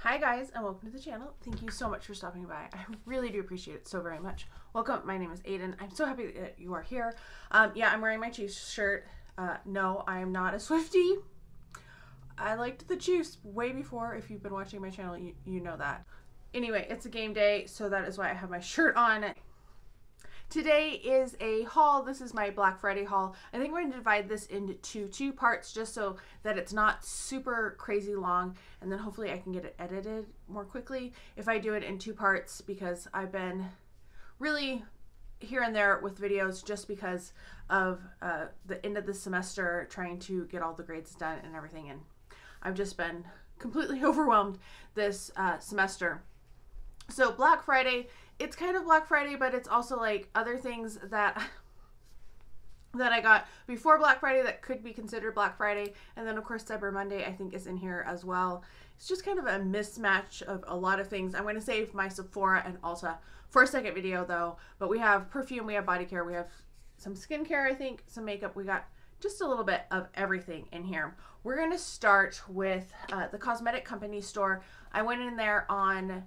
Hi guys, and welcome to the channel. Thank you so much for stopping by. I really do appreciate it so very much. Welcome, my name is Aiden. I'm so happy that you are here. Yeah, I'm wearing my Chiefs shirt. No, I am not a Swiftie. I liked the Chiefs way before. If you've been watching my channel, you know that. Anyway, it's a game day, so that is why I have my shirt on. Today is a haul. This is my Black Friday haul. I think we're going to divide this into two parts just so that it's not super crazy long, and then hopefully I can get it edited more quickly if I do it in two parts, because I've been really here and there with videos just because of the end of the semester, trying to get all the grades done and everything, and I've just been completely overwhelmed this semester. So Black Friday, it's kind of Black Friday, but it's also like other things that I got before Black Friday that could be considered Black Friday. And then of course Cyber Monday I think is in here as well. It's just kind of a mismatch of a lot of things. I'm going to save my Sephora and Ulta for a second video though. But we have perfume, we have body care, we have some skincare, I think, some makeup. We got just a little bit of everything in here. We're going to start with the Cosmetic company store. I went in there on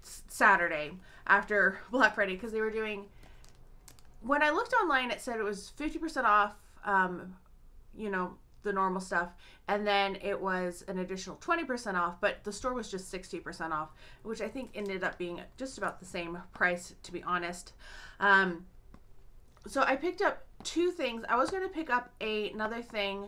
Saturday after Black Friday because they were doing, when I looked online it said it was 50% off, you know, the normal stuff, and then it was an additional 20% off, but the store was just 60% off, which I think ended up being just about the same price, to be honest. So I picked up two things. I was going to pick up another thing,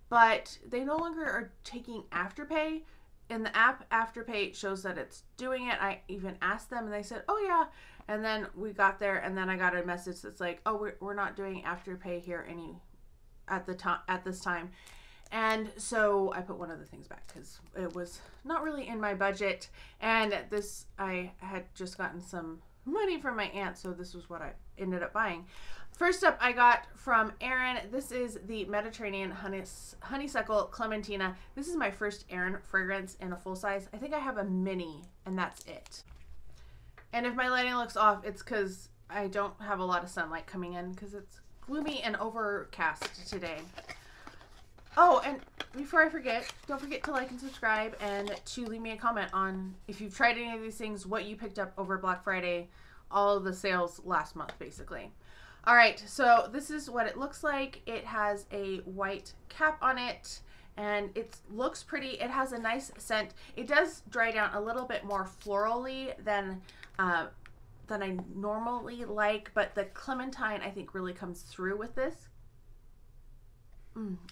but they no longer are taking Afterpay. In the app, Afterpay shows that it's doing it. I even asked them and they said, oh yeah. And then we got there and then I got a message that's like, oh, we're not doing Afterpay here at this time. And so I put one of the things back because it was not really in my budget. And this, I had just gotten some money from my aunt, so this was what I ended up buying. First up, I got from Erin. This is the Mediterranean Honeysuckle Clementina. This is my first Erin fragrance in a full size. I think I have a mini, and that's it. And if my lighting looks off, it's because I don't have a lot of sunlight coming in because it's gloomy and overcast today. Oh, and before I forget, don't forget to like and subscribe and to leave me a comment on if you've tried any of these things, what you picked up over Black Friday, all of the sales last month, basically. All right, so this is what it looks like. It has a white cap on it, and it looks pretty. It has a nice scent. It does dry down a little bit more florally than I normally like, but the clementine, I think, really comes through with this.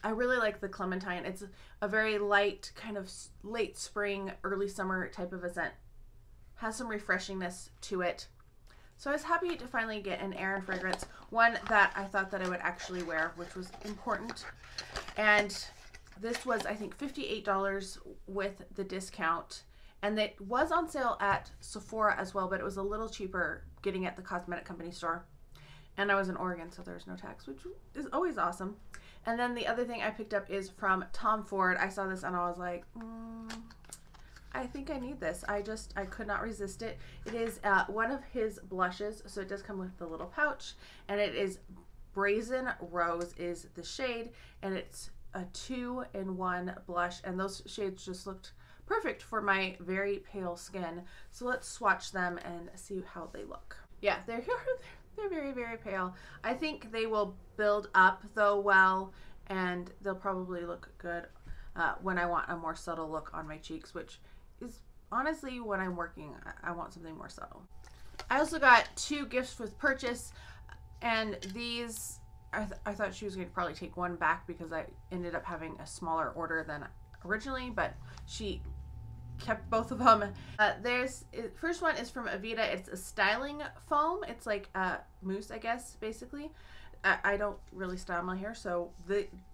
I really like the clementine. It's a very light, kind of late spring, early summer type of a scent. Has some refreshingness to it. So I was happy to finally get an Erin fragrance, one that I thought that I would actually wear, which was important. And this was, I think, $58 with the discount. And it was on sale at Sephora as well, but it was a little cheaper getting at the Cosmetic company store. And I was in Oregon, so there's no tax, which is always awesome. And then the other thing I picked up is from Tom Ford. I saw this and I was like, I think I need this. I could not resist it. It is one of his blushes, so it does come with the little pouch, and it is Brazen Rose is the shade, and it's a 2-in-1 blush, and those shades just looked perfect for my very pale skin. So let's swatch them and see how they look. Yeah, they're very, very pale. I think they will build up though well, and they'll probably look good when I want a more subtle look on my cheeks, which is honestly when I'm working, I want something more subtle. I also got two gifts with purchase, and these, I thought she was going to probably take one back because I ended up having a smaller order than originally, but she kept both of them. First one is from Aveda. It's a styling foam. It's like a mousse, I guess, basically. I don't really style my hair, so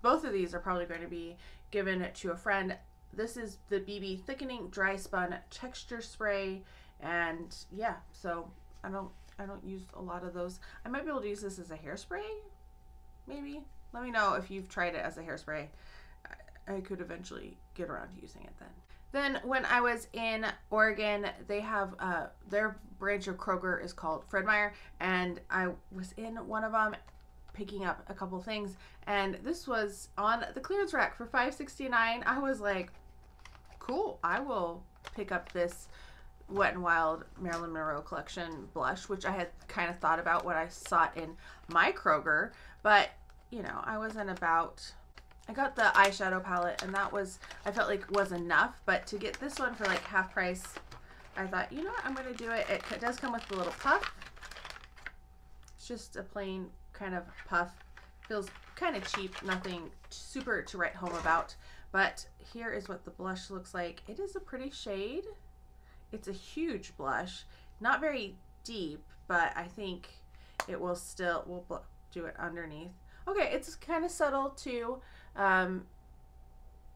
both of these are probably going to be given to a friend. This is the BB Thickening Dry Spun Texture Spray, and yeah, so I don't use a lot of those. I might be able to use this as a hairspray, maybe. Let me know if you've tried it as a hairspray. I could eventually get around to using it then. Then when I was in Oregon, they have their branch of Kroger is called Fred Meyer, and I was in one of them picking up a couple things, and this was on the clearance rack for $5.69. I was like, cool, I will pick up this Wet n Wild Marilyn Monroe collection blush, which I had kind of thought about when I saw it in my Kroger, but you know, I wasn't about, I got the eyeshadow palette and that was, I felt like was enough, but to get this one for like half price, I thought, you know what, I'm going to do it. It does come with a little puff. It's just a plain kind of puff. Feels kind of cheap, nothing super to write home about, but here is what the blush looks like. It is a pretty shade. It's a huge blush, not very deep, but I think it will still, we'll do it underneath. Okay, it's kind of subtle too, not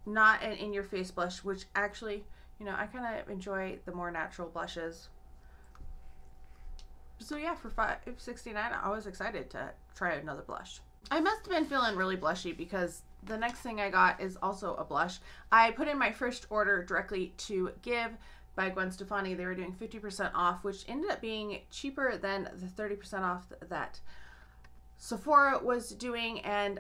an in-your-face blush, which actually, you know, I kind of enjoy the more natural blushes. So yeah, for $5.69, I was excited to try another blush. I must have been feeling really blushy because the next thing I got is also a blush. I put in my first order directly to Give by Gwen Stefani. They were doing 50% off, which ended up being cheaper than the 30% off that Sephora was doing, and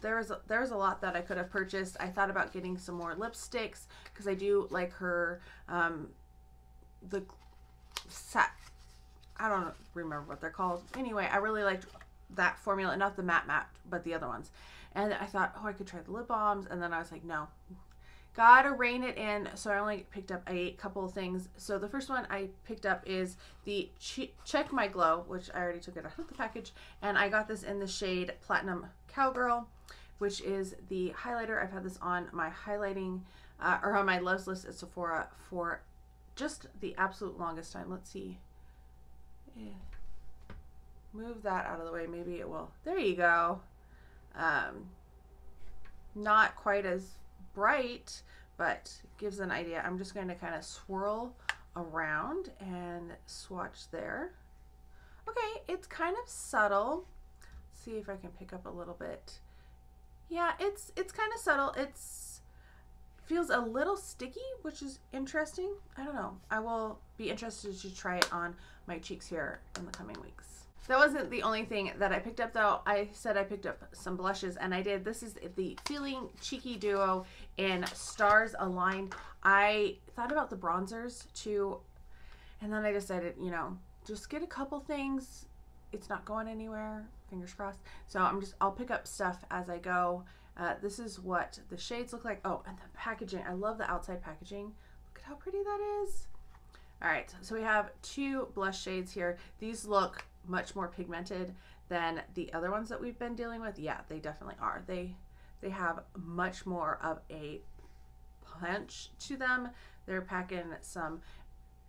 there was a lot that I could have purchased. I thought about getting some more lipsticks because I do like her the set, I don't remember what they're called. Anyway, I really liked that formula, not the matte, but the other ones. And I thought, oh, I could try the lip balms, and then I was like, no, gotta rein it in. So I only picked up a couple of things. So the first one I picked up is the Check My Glow, which I already took it out of the package, and I got this in the shade Platinum Cowgirl, which is the highlighter. I've had this on my highlighting or on my loves list at Sephora for just the absolute longest time. Let's see. Move that out of the way. Maybe it will. There you go. Not quite as bright, but gives an idea. I'm just going to kind of swirl around and swatch there. Okay, it's kind of subtle. Let's see if I can pick up a little bit. Yeah, it's kind of subtle. It's feels a little sticky, which is interesting. I don't know. I will be interested to try it on my cheeks here in the coming weeks. That wasn't the only thing that I picked up though. I said I picked up some blushes, and I did. This is the Feeling Cheeky Duo in Stars Aligned. I thought about the bronzers too, and then I decided, you know, just get a couple things. It's not going anywhere, fingers crossed. So I'll pick up stuff as I go. This is what the shades look like. Oh, and the packaging. I love the outside packaging. Look at how pretty that is. All right, so we have two blush shades here. These look much more pigmented than the other ones that we've been dealing with. Yeah, they definitely are. They have much more of a punch to them. They're packing some,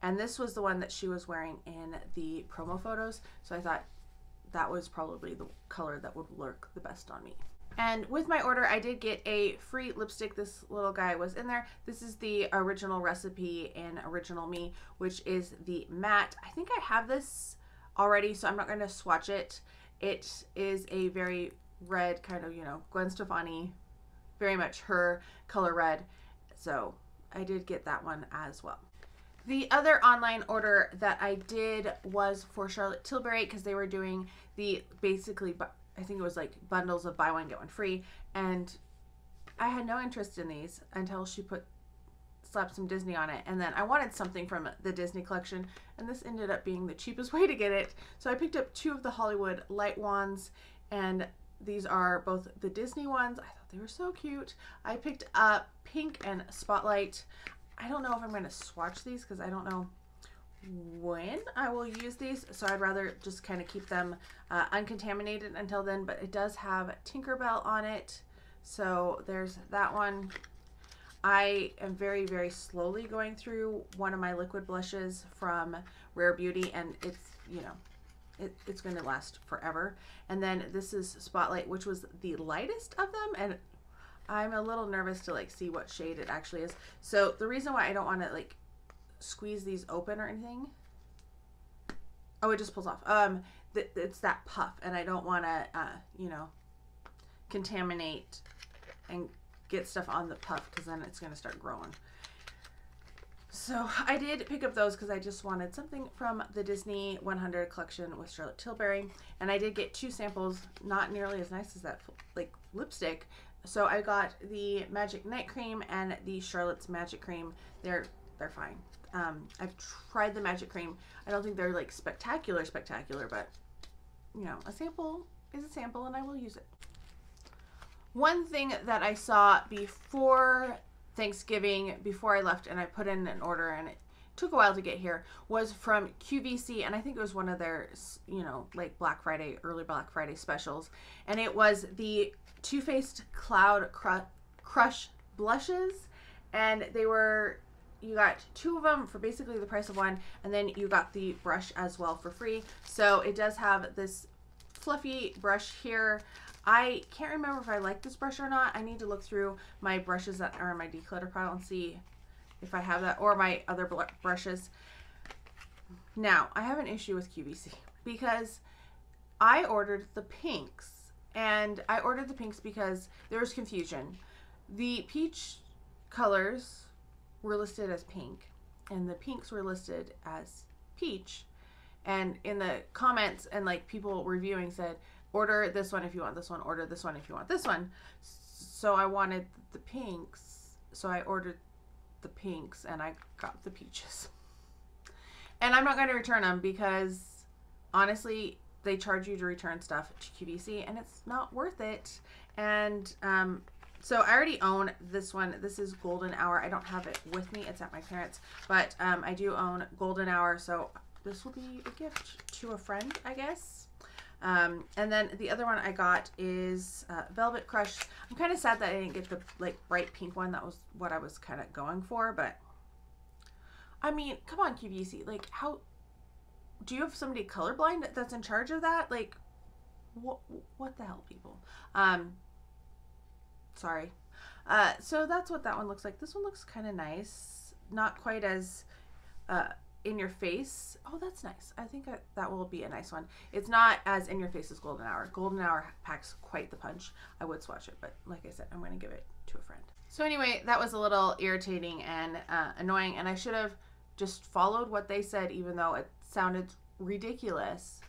and this was the one that she was wearing in the promo photos. So I thought that was probably the color that would work the best on me. And with my order, I did get a free lipstick. This little guy was in there. This is the original recipe in Original Me, which is the matte. I think I have this already, so I'm not going to swatch it. It is a very red kind of, you know, Gwen Stefani, very much her color red. So I did get that one as well. The other online order that I did was for Charlotte Tilbury, because they were doing the basically, I think it was like bundles of buy one get one free, and I had no interest in these until she slapped some Disney on it, and then I wanted something from the Disney collection, and this ended up being the cheapest way to get it. So I picked up two of the Hollywood light wands, and these are both the Disney ones. I thought they were so cute. I picked up Pink and Spotlight. I don't know if I'm going to swatch these because I don't know when I will use these, so I'd rather just kind of keep them uncontaminated until then, but it does have Tinkerbell on it, so there's that one. I am very, very slowly going through one of my liquid blushes from Rare Beauty, and it's, you know, it's going to last forever. And then this is Spotlight, which was the lightest of them, and I'm a little nervous to like see what shade it actually is. So the reason why I don't want to like squeeze these open or anything, oh, it just pulls off. It's that puff, and I don't want to you know, contaminate and get stuff on the puff, because then it's going to start growing. So I did pick up those because I just wanted something from the Disney 100 collection with Charlotte Tilbury, and I did get two samples, not nearly as nice as that like lipstick. So I got the Magic Night Cream and the Charlotte's Magic Cream. They're they're fine. I've tried the Magic Cream. I don't think they're like spectacular, but you know, a sample is a sample and I will use it. One thing that I saw before Thanksgiving, before I left and I put in an order and it took a while to get here, was from QVC, and I think it was one of their, you know, like Black Friday, early Black Friday specials, and it was the Too Faced Cloud Crush blushes, and they were, you got 2 of them for basically the price of 1, and then you got the brush as well for free. So it does have this fluffy brush here. I can't remember if I like this brush or not. I need to look through my brushes that are in my declutter pile and see if I have that, or my other brushes. Now, I have an issue with QVC because I ordered the pinks, and I ordered the pinks because there was confusion. The peach colors were listed as pink, and the pinks were listed as peach. And in the comments and like people reviewing said, order this one if you want this one, order this one if you want this one. So I wanted the pinks, so I ordered the pinks and I got the peaches. And I'm not going to return them because honestly they charge you to return stuff to QVC and it's not worth it. And so I already own this one. This is Golden Hour. I don't have it with me, it's at my parents', but I do own Golden Hour, so this will be a gift to a friend, I guess. And then the other one I got is Velvet Crush. I'm kind of sad that I didn't get the like bright pink one. That was what I was kind of going for, but I mean, come on, QVC. Like, how do you have somebody colorblind that's in charge of that? Like, what the hell, people? Sorry. So that's what that one looks like. This one looks kind of nice. Not quite as in your face. Oh, that's nice. I think that will be a nice one. It's not as in your face as Golden Hour. Golden Hour packs quite the punch. I would swatch it, but like I said, I'm going to give it to a friend. So anyway, that was a little irritating and annoying, and I should have just followed what they said, even though it sounded ridiculous.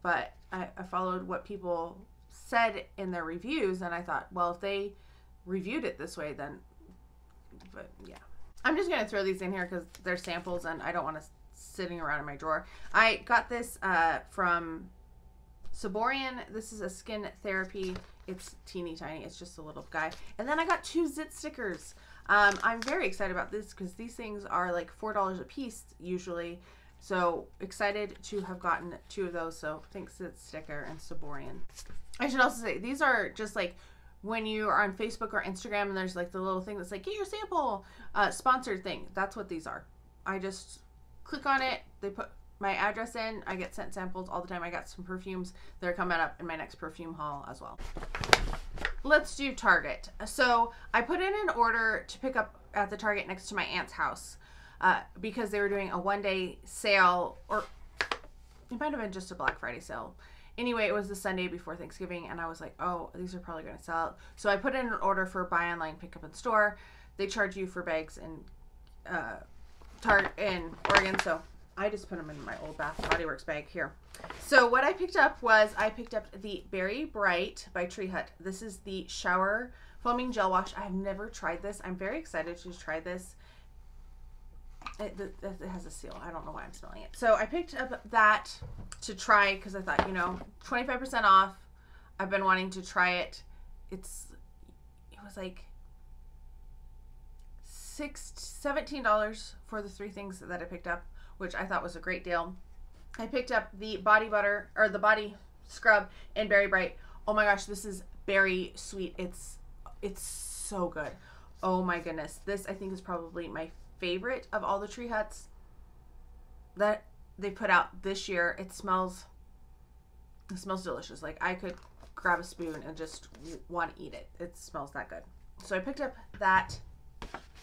But I followed what people said in their reviews, and I thought, well, if they reviewed it this way, then, but yeah. I'm just going to throw these in here because they're samples and I don't want to sitting around in my drawer. I got this from Saborian. This is a skin therapy. It's teeny tiny. It's just a little guy. And then I got 2 zit stickers. I'm very excited about this because these things are like $4 a piece usually. So excited to have gotten 2 of those. So thanks Zit Sticker and Saborian. I should also say these are just like when you are on Facebook or Instagram and there's like the little thing that's like, get your sample, sponsored thing. That's what these are. I just click on it. They put my address in. I get sent samples all the time. I got some perfumes that are coming up in my next perfume haul as well. Let's do Target. So I put in an order to pick up at the Target next to my aunt's house because they were doing a 1-day sale, or it might have been just a Black Friday sale. Anyway, it was the Sunday before Thanksgiving, and I was like, oh, these are probably going to sell out. So I put in an order for buy online, pick up in store. They charge you for bags in Oregon, so I just put them in my old Bath & Body Works bag here. So what I picked up was, I picked up the Berry Bright by Tree Hut. This is the shower foaming gel wash. I have never tried this. I'm very excited to try this. It has a seal. I don't know why I'm smelling it. So I picked up that to try because I thought, you know, 25% off. I've been wanting to try it. It was like $17 for the 3 things that I picked up, which I thought was a great deal. I picked up the body butter, or the body scrub in Berry Bright. Oh my gosh, this is berry sweet. It's so good. Oh my goodness. This I think is probably my favorite of all the Tree Huts that they put out this year. It smells delicious. Like I could grab a spoon and just want to eat it. It smells that good. So I picked up that,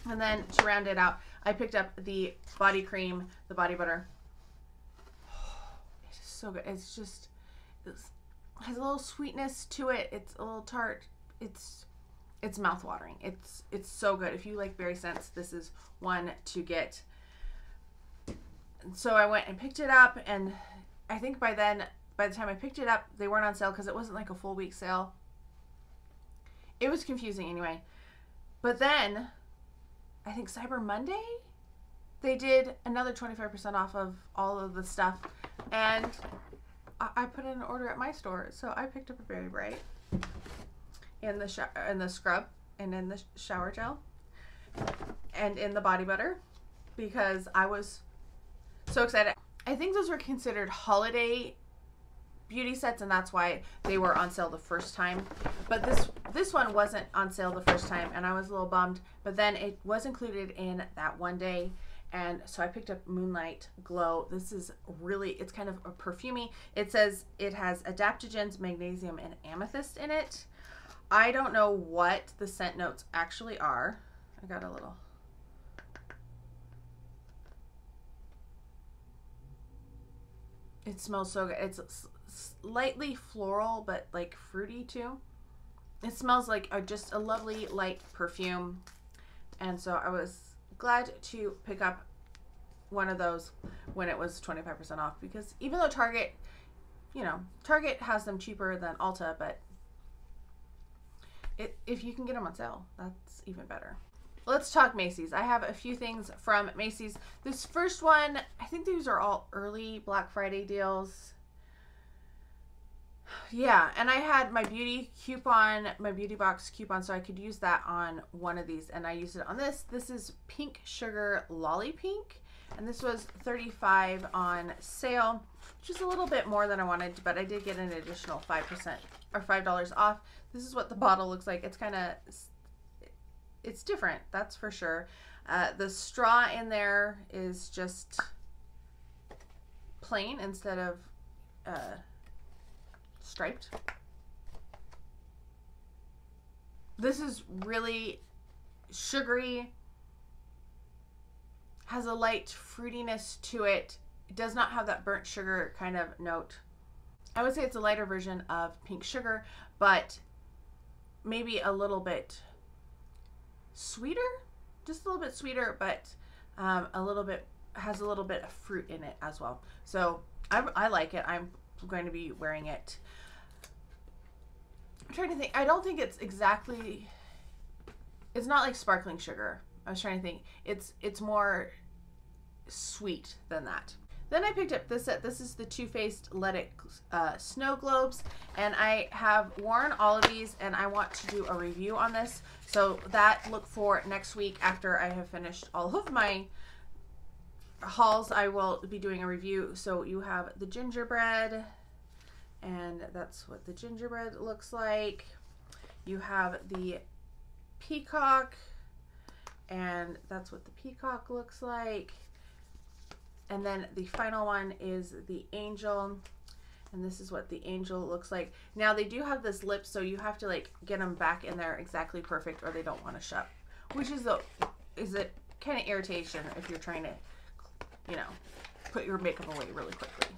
and then to round it out, I picked up the body cream, the body butter. It is so good. It's just, it has a little sweetness to it. It's a little tart. It's mouth-watering. It's so good. If you like berry scents, this is one to get. So I went and picked it up, and I think by the time I picked it up, they weren't on sale because it wasn't like a full week sale. It was confusing anyway. But then, I think Cyber Monday, they did another 25% off of all of the stuff, and I put in an order at my store. So I picked up a Very Bright in the scrub, and in the shower gel, and in the body butter, because I was so excited. I think those were considered holiday beauty sets, and that's why they were on sale the first time. But this one wasn't on sale the first time, and I was a little bummed. But then it was included in that one day, and so I picked up Moonlight Glow. This is really, it's kind of a perfumey. It says it has adaptogens, magnesium, and amethyst in it. I don't know what the scent notes actually are. I got a little. It smells so good. It's slightly floral, but like fruity too. It smells like just a lovely light perfume. And so I was glad to pick up one of those when it was 25% off, because even though Target, you know, Target has them cheaper than Ulta, but if you can get them on sale, that's even better. Let's talk Macy's. I have a few things from Macy's. This first one, I think these are all early Black Friday deals. Yeah, and I had my beauty coupon, my beauty box coupon, so I could use that on one of these, and I used it on this. This is Pink Sugar Lolly Pink, and this was $35 on sale, which is a little bit more than I wanted, but I did get an additional 5% or $5 off. This is what the bottle looks like. It's kind of, it's different, that's for sure. The straw in there is just plain instead of striped. This is really sugary, has a light fruitiness to it. It does not have that burnt sugar kind of note. I would say it's a lighter version of Pink Sugar, but maybe a little bit sweeter, just a little bit sweeter, but has a little bit of fruit in it as well. So I like it. I'm going to be wearing it. I'm trying to think. I don't think it's exactly, it's not like sparkling sugar. I was trying to think. It's more sweet than that. Then I picked up this set. This is the Too Faced Let It Snow Globes, and I have worn all of these, and I want to do a review on this. So that, look for next week after I have finished all of my hauls. I will be doing a review. So you have the gingerbread, and that's what the gingerbread looks like. You have the peacock, and that's what the peacock looks like. And then the final one is the angel, and this is what the angel looks like. Now they do have this lip, so you have to like get them back in there exactly perfect, or they don't want to shut, which is a kind of irritation if you're trying to, you know, put your makeup away really quickly.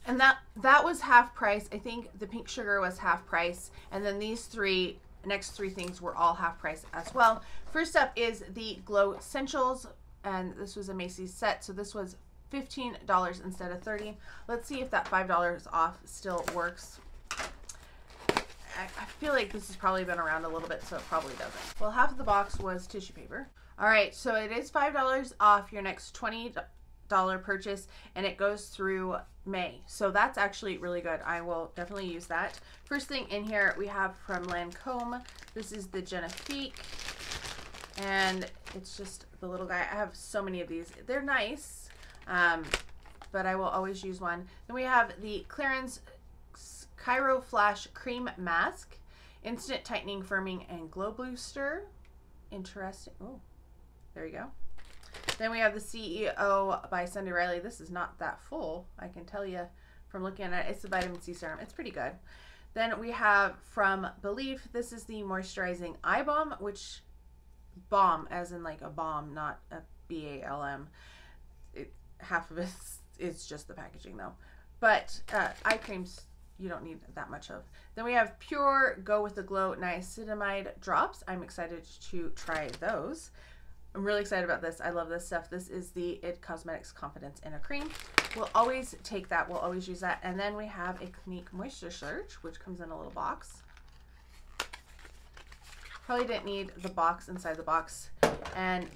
And that was half price. I think the Pink Sugar was half price, and then these next three things were all half price as well. First up is the Glow Essentials, and this was a Macy's set, so this was $15 instead of $30. Let's see if that $5 off still works. I feel like this has probably been around a little bit, so it probably doesn't. Well, half of the box was tissue paper. All right, so it is $5 off your next $20 purchase, and it goes through May. So that's actually really good. I will definitely use that. First thing in here we have from Lancome. This is the Genifique, and it's just the little guy. I have so many of these. They're nice. But I will always use one. Then we have the Clarins Cairo Flash Cream Mask, Instant Tightening, Firming, and Glow Booster. Interesting. Oh, there you go. Then we have the CEO by Sunday Riley. This is not that full, I can tell you from looking at it. It's the vitamin C serum. It's pretty good. Then we have from Believe. This is the Moisturizing Eye Balm, which balm as in like a bomb, not a BALM. Half of it is just the packaging though. But eye creams you don't need that much of. Then we have Pure Go With The Glow Niacinamide Drops. I'm excited to try those. I'm really excited about this. I love this stuff. This is the IT Cosmetics Confidence in a Cream. We'll always take that. We'll always use that. And then we have a Clinique Moisture Surge, which comes in a little box. Probably didn't need the box inside the box. And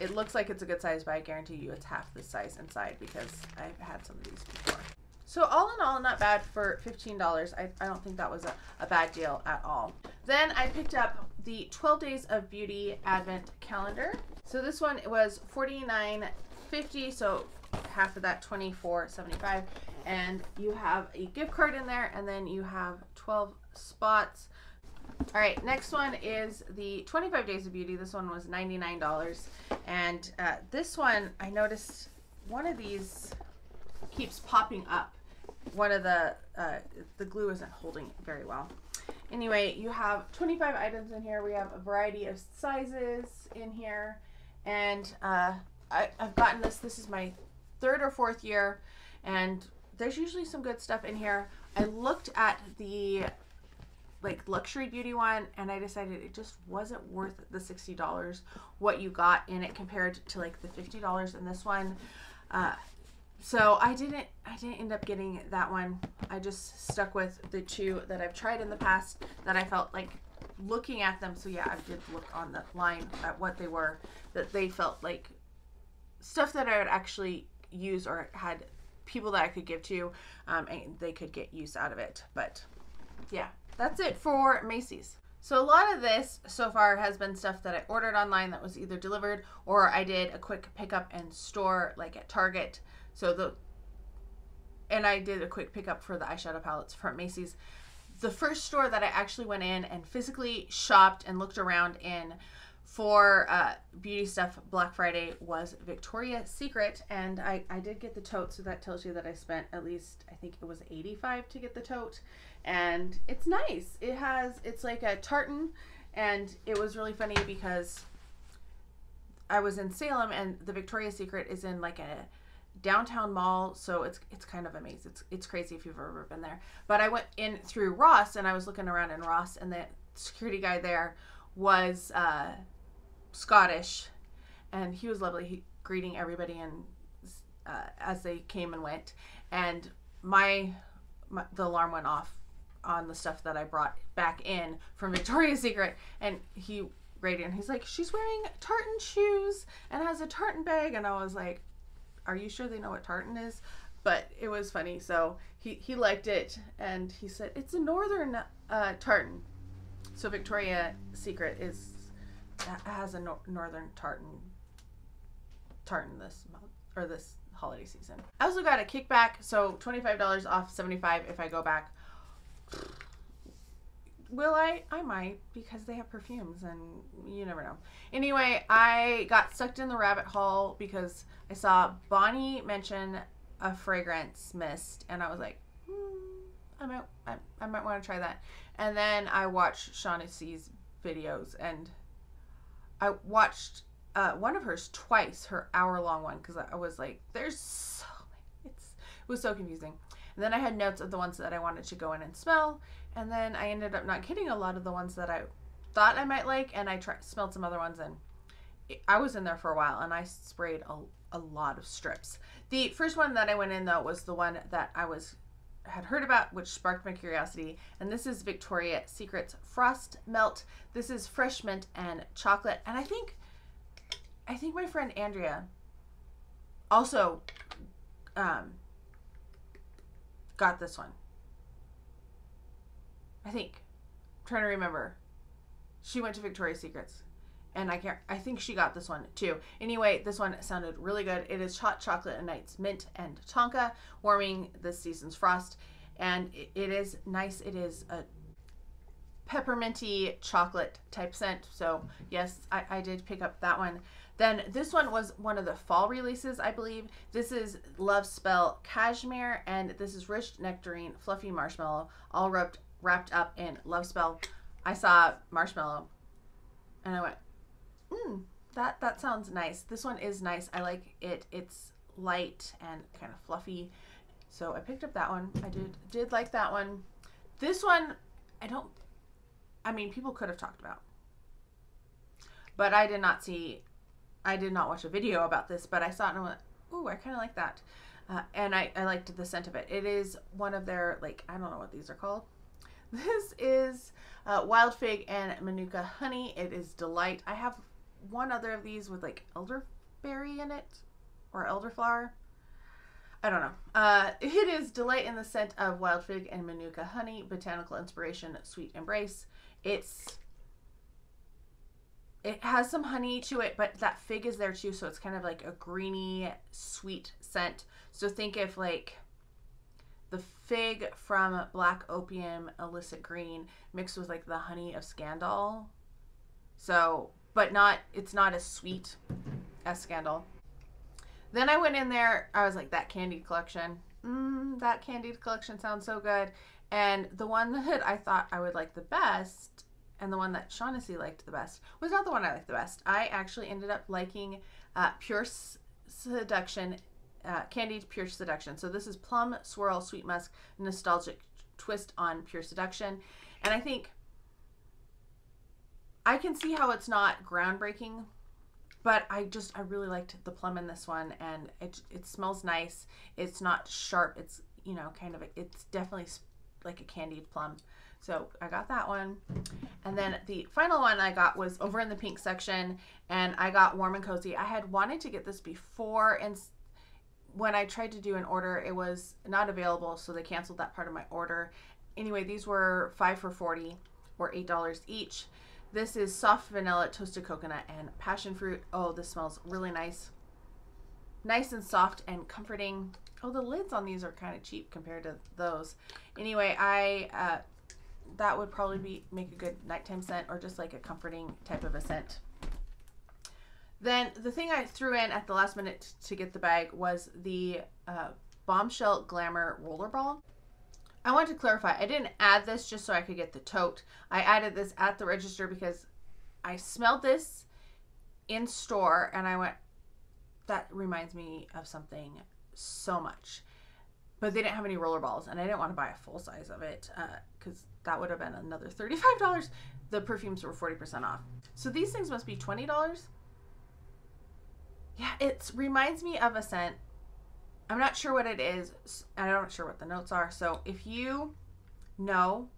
it looks like it's a good size, but I guarantee you it's half the size inside because I've had some of these before. So all in all, not bad for $15. I don't think that was a bad deal at all. Then I picked up the 12 Days of Beauty Advent Calendar. So this one was $49.50, so half of that $24.75. And you have a gift card in there, and then you have 12 spots. All right, next one is the 25 Days of Beauty. This one was $99. And this one, I noticed one of these keeps popping up. One of the glue isn't holding very well. Anyway, you have 25 items in here. We have a variety of sizes in here. And I've gotten this. This is my 3rd or 4th year. And there's usually some good stuff in here. I looked at the like luxury beauty one and I decided it just wasn't worth the $60 what you got in it compared to like the $50 in this one. So I didn't end up getting that one. I just stuck with the 2 that I've tried in the past that I felt like looking at them. So yeah, I did look on the line at what they were, that they felt like stuff that I would actually use or had people that I could give to, and they could get use out of it. But yeah, that's it for Macy's. So a lot of this so far has been stuff that I ordered online that was either delivered or I did a quick pickup and store like at Target. And I did a quick pickup for the eyeshadow palettes from Macy's. The first store that I actually went in and physically shopped and looked around in for beauty stuff Black Friday was Victoria's Secret, and I did get the tote, so that tells you that I spent at least, I think it was $85 to get the tote, and it's nice. It's like a tartan, and it was really funny because I was in Salem and the Victoria's Secret is in like a downtown mall, so it's kind of a maze. It's crazy if you've ever been there. But I went in through Ross and I was looking around in Ross, and the security guy there was Scottish, and he was lovely, greeting everybody and as they came and went. And the alarm went off on the stuff that I brought back in from Victoria's Secret, and he radiant. He's like, she's wearing tartan shoes and has a tartan bag, and I was like, are you sure they know what tartan is? But it was funny. So he liked it, and he said it's a northern tartan. So Victoria's Secret has a northern tartan this month, or this holiday season. I also got a kickback, so $25 off $75 if I go back. Will I? I might, because they have perfumes and you never know. Anyway, I got sucked in the rabbit hole because I saw Bonnie mention a fragrance mist, and I was like, I might want to try that. And then I watched Shaughnessy's videos, and I watched one of hers twice, her hour-long one, because I was like, there's so many. It was so confusing. And then I had notes of the ones that I wanted to go in and smell, and then I ended up not getting a lot of the ones that I thought I might like, and I smelled some other ones, and I was in there for a while, and I sprayed a lot of strips. The first one that I went in, though, was the one that I had heard about, which sparked my curiosity, and this is Victoria's Secret's Frost Melt. This is fresh mint and chocolate, and I think my friend Andrea also got this one. I think. I'm trying to remember. She went to Victoria's Secrets, and I think she got this one too. Anyway, this one sounded really good. It is hot chocolate and nights mint and tonka, warming this season's frost, and it is nice. It is a pepperminty chocolate type scent. So yes, I did pick up that one. Then this one was one of the fall releases, I believe. This is Love Spell Cashmere, and this is rich nectarine, fluffy marshmallow, all wrapped up in Love Spell. I saw marshmallow, and I went, that sounds nice. This one is nice. I like it. It's light and kind of fluffy, so I picked up that one. I did like that one. This one, people could have talked about, but I did not watch a video about this, but I saw it and I went, ooh, I kind of like that. And I liked the scent of it. It is one of their, like, I don't know what these are called. This is Wild Fig and Manuka Honey. It is Delight. I have one other of these with like elderberry in it, or elderflower. I don't know. It is Delight in the scent of Wild Fig and Manuka Honey. Botanical inspiration, sweet embrace. It has some honey to it, but that fig is there too, so it's kind of like a greeny, sweet scent. So think of like the fig from Black Opium Illicit Green mixed with like the honey of Scandal. So, but it's not as sweet as Scandal. Then I went in there, I was like, that Candied collection. That Candied collection sounds so good. And the one that I thought I would like the best, and the one that Shaughnessy liked the best, was not the one I liked the best. I actually ended up liking Pure Seduction, Candied Pure Seduction. So this is Plum Swirl Sweet Musk Nostalgic Twist on Pure Seduction. And I think I can see how it's not groundbreaking, but I really liked the plum in this one, and it smells nice. It's not sharp. It's, you know, kind of, it's definitely like a candied plum. So I got that one. And then the final one I got was over in the pink section, and I got Warm and Cozy. I had wanted to get this before, and when I tried to do an order, it was not available, so they canceled that part of my order. Anyway, these were 5 for $40 or $8 each. This is soft vanilla, toasted coconut, and passion fruit. Oh, this smells really nice. Nice and soft and comforting. Oh, the lids on these are kind of cheap compared to those. Anyway, that would probably make a good nighttime scent, or just like a comforting type of a scent. Then the thing I threw in at the last minute to get the bag was the Bombshell Glamour Rollerball. I want to clarify, I didn't add this just so I could get the tote. I added this at the register because I smelled this in store and I went, that reminds me of something so much. But they didn't have any rollerballs, and I didn't want to buy a full size of it because that would have been another $35. The perfumes were 40% off. So these things must be $20. Yeah, it reminds me of a scent. I'm not sure what it is. I'm not sure what the notes are. So if you know,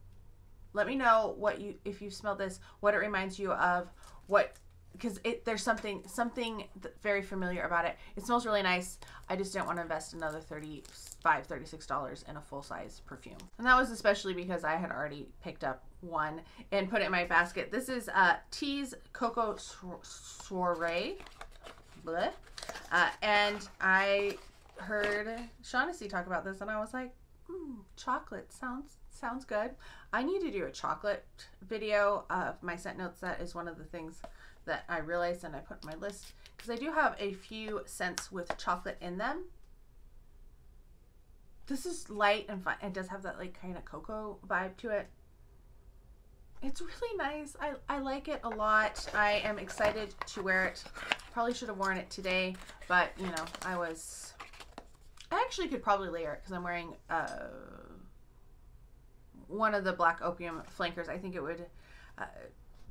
let me know if you smell this, what it reminds you of, because there's something very familiar about it. It smells really nice. I just didn't want to invest another $35, $36 in a full-size perfume. And that was especially because I had already picked up one and put it in my basket. This is Tease Cocoa Soiree. And I heard Shaughnessy talk about this, and I was like, chocolate sounds good. I need to do a chocolate video of my scent notes. That is one of the things that I realized and I put in my list, because I do have a few scents with chocolate in them. This is light and fun. It does have that like kind of cocoa vibe to it. It's really nice. I like it a lot. I am excited to wear it. Probably should have worn it today, but you know, I actually could probably layer it because I'm wearing one of the Black Opium flankers. I think it would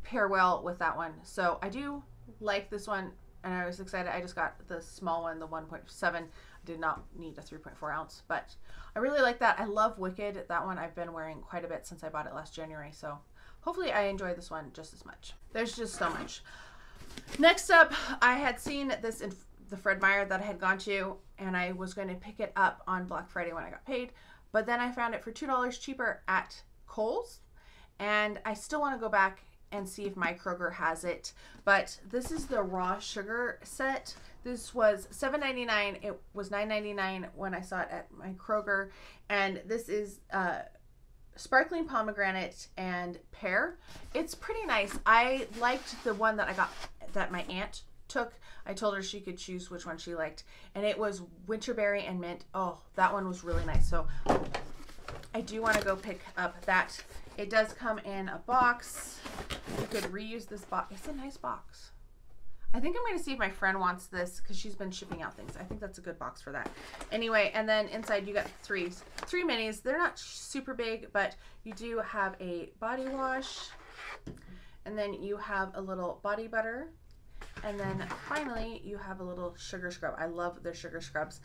pair well with that one. So I do like this one, and I was excited. I just got the small one, the 1.7. I did not need a 3.4 ounce, but I really like that. I love Wicked. That one I've been wearing quite a bit since I bought it last January, so hopefully I enjoy this one just as much. There's just so much. Next up, I had seen this in the Fred Meyer that I had gone to, and I was going to pick it up on Black Friday when I got paid, but then I found it for $2 cheaper at Kohls, and I still want to go back and see if my Kroger has it. But this is the raw sugar set. This was $7.99. It was $9.99 when I saw it at my Kroger, and this is sparkling pomegranate and pear. It's pretty nice. I liked the one that I got that my aunt took. I told her she could choose which one she liked, and it was winterberry and mint. Oh, that one was really nice. So I do want to go pick up that. It does come in a box. You could reuse this box. It's a nice box. I think I'm going to see if my friend wants this because she's been shipping out things. I think that's a good box for that. Anyway, and then inside you got three minis. They're not super big, but you do have a body wash, and then you have a little body butter, and then finally you have a little sugar scrub. I love their sugar scrubs.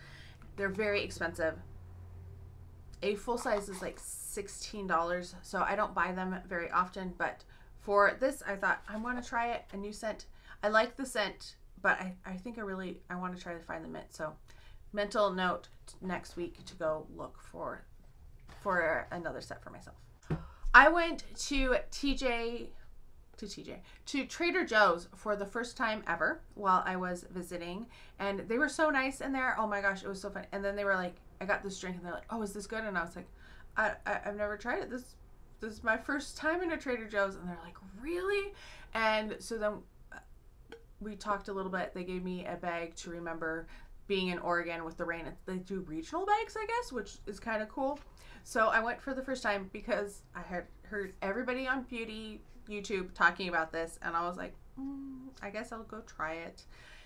They're very expensive. A full size is like $16, so I don't buy them very often, but for this I thought I want to try it. A new scent. I like the scent, but I think I want to try to find the mint. So mental note next week to go look for another set for myself. I went to Trader Joe's for the first time ever while I was visiting, and they were so nice in there. Oh my gosh, it was so fun. And then they were like, I got this drink and they're like, oh, is this good? And I was like, I've never tried it. This is my first time in a Trader Joe's. And they're like, really? And so then we talked a little bit. They gave me a bag to remember being in Oregon with the rain. They do regional bags, I guess, which is kind of cool. So I went for the first time because I had heard everybody on beauty YouTube talking about this, and I was like, I guess I'll go try it.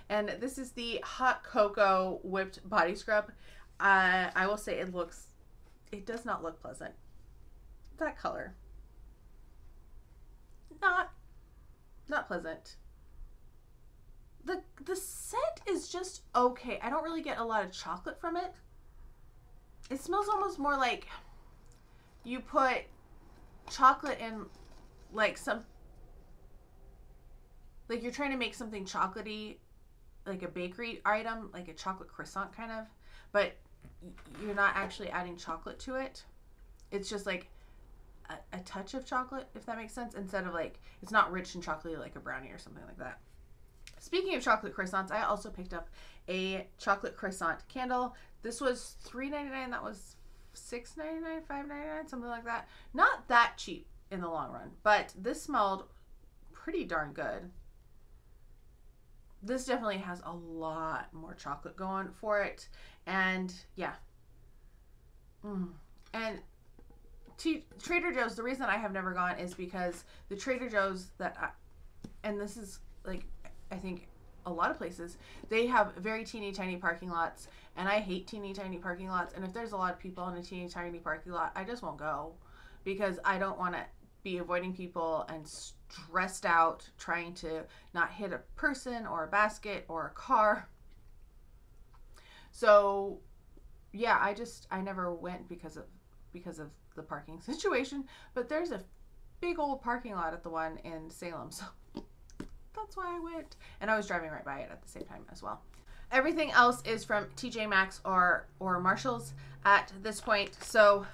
And this is the Hot Cocoa Whipped Body Scrub. I will say it does not look pleasant. That color, not pleasant. The scent is just okay. I don't really get a lot of chocolate from it. It smells almost more like you put chocolate in like you're trying to make something chocolatey, like a bakery item, like a chocolate croissant kind of, but you're not actually adding chocolate to it. It's just like a touch of chocolate, if that makes sense, instead of like, it's not rich and chocolatey like a brownie or something like that. Speaking of chocolate croissants, I also picked up a chocolate croissant candle. This was $3.99. That was $6.99, $5.99, something like that. Not that cheap in the long run, but this smelled pretty darn good. This definitely has a lot more chocolate going for it, and yeah. And Trader Joe's, the reason I have never gone is because the Trader Joe's and this is like, I think a lot of places, they have very teeny tiny parking lots, and I hate teeny tiny parking lots. And if there's a lot of people in a teeny tiny parking lot, I just won't go, because I don't want to be avoiding people and stressed out trying to not hit a person or a basket or a car. So yeah, I never went because of the parking situation, but there's a big old parking lot at the one in Salem, so that's why I went, and I was driving right by it at the same time as well. Everything else is from TJ Maxx or Marshalls at this point. So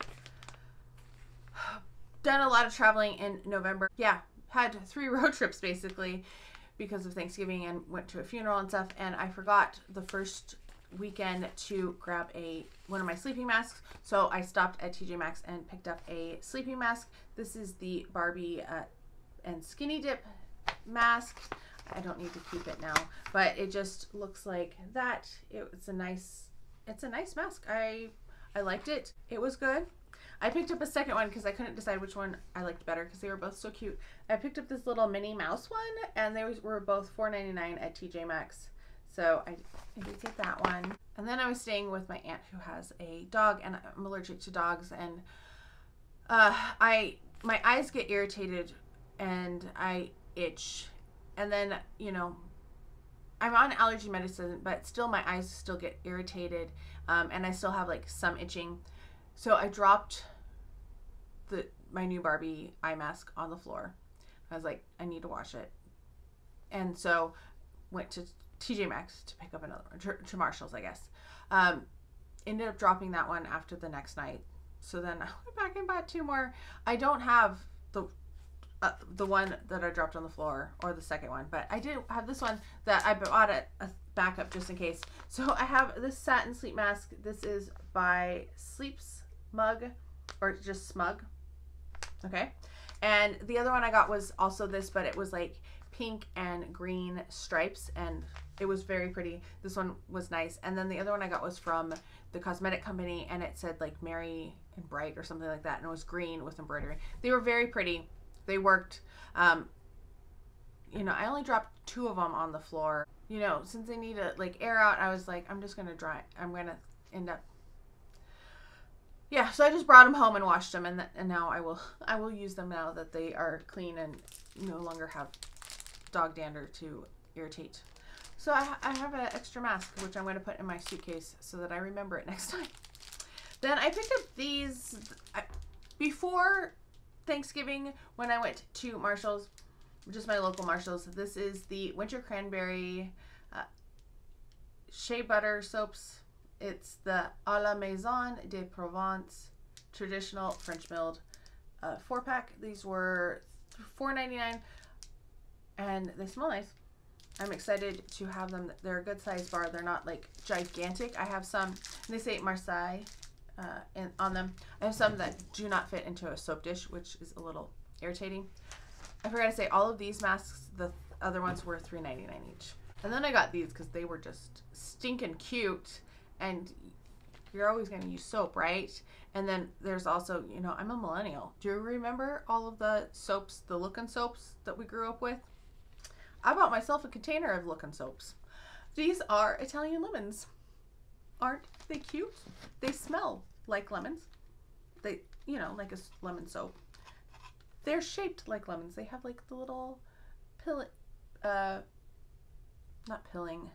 done a lot of traveling in November. Yeah, had 3 road trips basically because of Thanksgiving, and went to a funeral and stuff, and I forgot the first weekend to grab one of my sleeping masks, so I stopped at TJ Maxx and picked up a sleeping mask. This is the Barbie and Skinny Dip mask. I don't need to keep it now, but it just looks like that. It's a nice mask. I liked it. It was good. I picked up a second one because I couldn't decide which one I liked better because they were both so cute. I picked up this little Minnie Mouse one, and they were both $4.99 at TJ Maxx. So I did get that one. And then I was staying with my aunt who has a dog, and I'm allergic to dogs, and my eyes get irritated and I itch. And then, you know, I'm on allergy medicine, but still my eyes still get irritated, and I still have like some itching. So I dropped my new Barbie eye mask on the floor. I was like, I need to wash it. And so went to TJ Maxx to pick up another one, to Marshalls, I guess. Ended up dropping that one after the next night. So then I went back and bought 2 more. I don't have the one that I dropped on the floor, or the second one, but I did have this one that I bought a backup just in case. So I have this satin sleep mask. This is by Sleep Smug, or just Smug. Okay. And the other one I got was also this, but it was like pink and green stripes, and it was very pretty. This one was nice. And then the other one I got was from the Cosmetic company, and it said like Merry and Bright or something like that, and it was green with embroidery. They were very pretty. They worked. You know, I only dropped 2 of them on the floor. You know, since they need to like air out, I was like, I'm just gonna dry. I'm gonna end up. Yeah, so I just brought them home and washed them, and now I will use them now that they are clean and no longer have dog dander to irritate. So I have an extra mask, which I'm going to put in my suitcase so that I remember it next time. Then I picked up these before Thanksgiving when I went to Marshall's, just my local Marshall's. This is the Winter Cranberry Shea Butter Soaps. It's the à la Maison de Provence traditional French milled 4-pack. These were $4.99 and they smell nice. I'm excited to have them. They're a good size bar. They're not like gigantic. I have some, and they say Marseille on them. I have some that do not fit into a soap dish, which is a little irritating. I forgot to say all of these masks, the other ones were $3.99 each. And then I got these because they were just stinking cute, and you're always going to use soap, right? And then there's also, you know, I'm a millennial. Do you remember all of the soaps, the Lookin' soaps that we grew up with? I bought myself a container of Lookin' soaps. These are Italian lemons. Aren't they cute? They smell like lemons. They, you know, like a lemon soap. They're shaped like lemons. They have like the little pill, not pilling.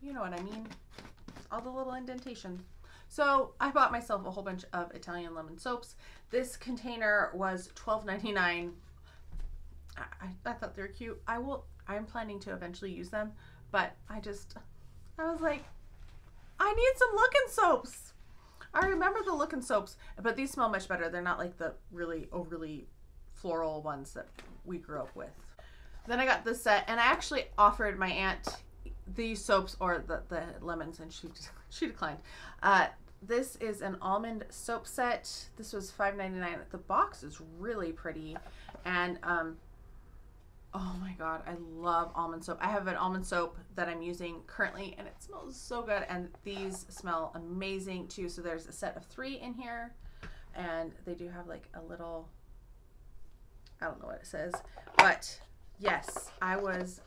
You know what I mean? All the little indentations. So I bought myself a whole bunch of Italian lemon soaps. This container was $12.99. I thought they were cute. I'm planning to eventually use them, but I was like, I need some Lookin' soaps. I remember the Lookin' soaps, but these smell much better. They're not like the really overly floral ones that we grew up with. Then I got this set, and I actually offered my aunt these soaps, or the lemons, and she declined. This is an almond soap set. This was $5.99. The box is really pretty, and oh my god, I love almond soap. I have an almond soap that I'm using currently, and it smells so good, and these smell amazing too. So there's a set of 3 in here, and they do have like a little, I don't know what it says, but yes, I was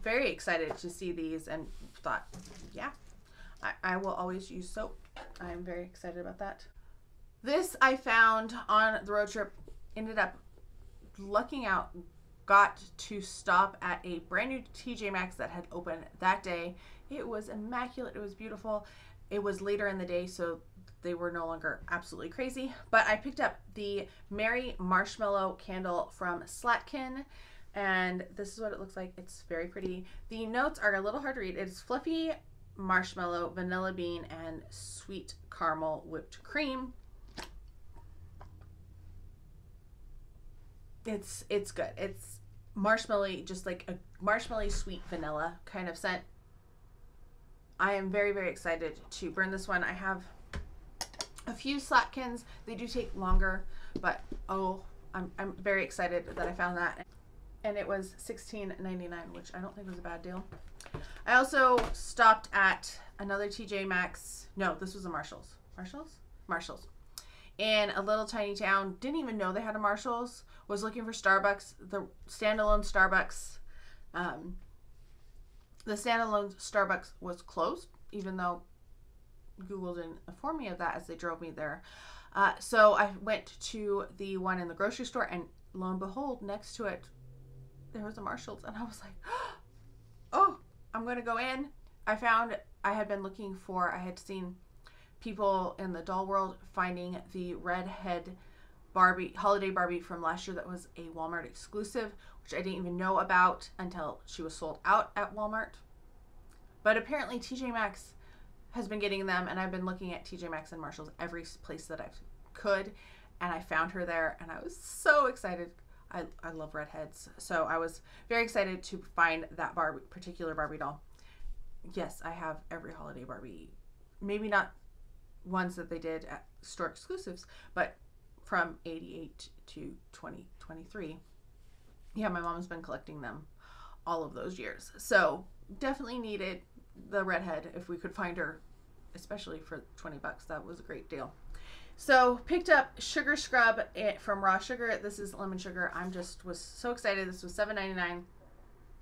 very excited to see these and thought, yeah, I will always use soap. I'm very excited about that. This I found on the road trip, ended up lucking out, got to stop at a brand new TJ Maxx that had opened that day. It was immaculate. It was beautiful. It was later in the day, so they were no longer absolutely crazy. But I picked up the Merry Marshmallow candle from Slatkin, and this is what it looks like. It's very pretty. The notes are a little hard to read. It's fluffy marshmallow, vanilla bean, and sweet caramel whipped cream. It's good. It's marshmallowy, just like a marshmallowy sweet vanilla kind of scent. I am very, very excited to burn this one. I have a few Slatkins. They do take longer, but oh, I'm very excited that I found that. And it was $16.99, which I don't think was a bad deal. I also stopped at another TJ Maxx. No, this was a Marshalls. Marshalls. In a little tiny town. Didn't even know they had a Marshalls. Was looking for Starbucks, the standalone Starbucks. The standalone Starbucks was closed, even though Google didn't inform me of that as they drove me there. So I went to the one in the grocery store, and lo and behold, next to it, there was a Marshalls, and I was like, oh, I'm going to go in. I had been looking for, I had seen people in the doll world finding the redhead Barbie, holiday Barbie from last year that was a Walmart exclusive, which I didn't even know about until she was sold out at Walmart. But apparently TJ Maxx has been getting them, and I've been looking at TJ Maxx and Marshalls every place that I could, and I found her there, and I was so excited. I love redheads, so I was very excited to find that particular Barbie doll. Yes, I have every holiday Barbie, maybe not ones that they did at store exclusives, but from 88 to 2023. Yeah, my mom's been collecting them all of those years. So definitely needed the redhead if we could find her, especially for 20 bucks. That was a great deal. So picked up sugar scrub from Raw Sugar. This is lemon sugar. Was so excited. This was $7.99.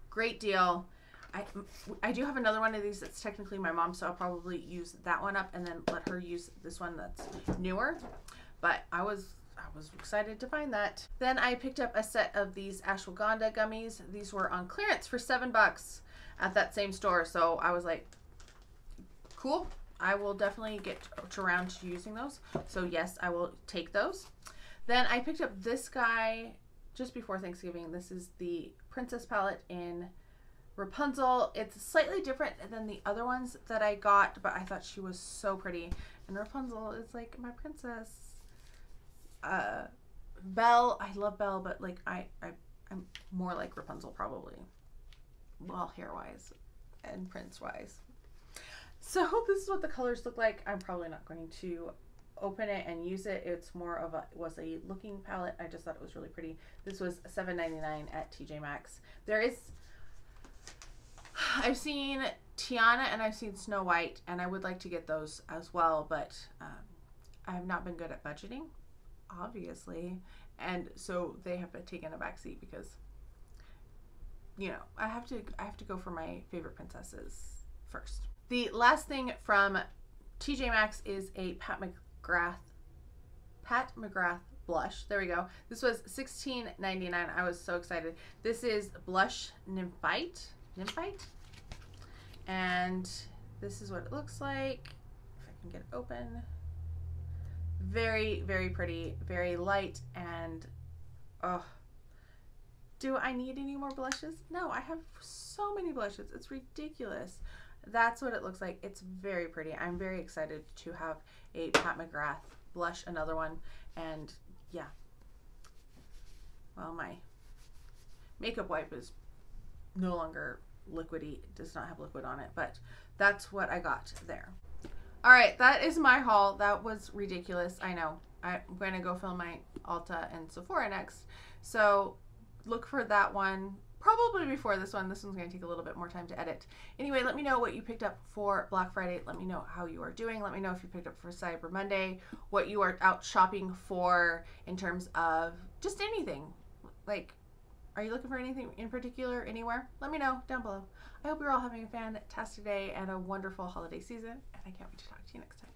Great deal. I do have another one of these that's technically my mom's, so I'll probably use that one up and then let her use this one that's newer. But I was excited to find that. Then I picked up a set of these ashwagandha gummies. These were on clearance for $7 at that same store. So I was like, cool, I will definitely get around to using those. So yes, I will take those. Then I picked up this guy just before Thanksgiving. This is the Princess palette in Rapunzel. It's slightly different than the other ones that I got, but I thought she was so pretty. And Rapunzel is like my princess. Belle, I love Belle, but like I'm more like Rapunzel probably. Well, hair-wise and prince-wise. So this is what the colors look like. I'm probably not going to open it and use it. It's more of a, it was a looking palette. I just thought it was really pretty. This was $7.99 at TJ Maxx. There is, I've seen Tiana and I've seen Snow White, and I would like to get those as well, but I have not been good at budgeting, obviously, and so they have taken a backseat because, you know, I have to go for my favorite princesses first. The last thing from TJ Maxx is a Pat McGrath blush. There we go. This was $16.99. I was so excited. This is Blush Nymphite. And this is what it looks like. If I can get it open. Very, very pretty, very light, and oh, do I need any more blushes? No, I have so many blushes. It's ridiculous. That's what it looks like. It's very pretty. I'm very excited to have a Pat McGrath blush, another one, and yeah. Well, my makeup wipe is no longer liquidy. It does not have liquid on it, but that's what I got there. All right, that is my haul. That was ridiculous. I know. I'm going to go film my Ulta and Sephora next, so look for that one probably before this one. This one's going to take a little bit more time to edit. Anyway, let me know what you picked up for Black Friday. Let me know how you are doing. Let me know if you picked up for Cyber Monday, what you are out shopping for in terms of just anything. Like, are you looking for anything in particular anywhere? Let me know down below. I hope you're all having a fantastic day and a wonderful holiday season, and I can't wait to talk to you next time.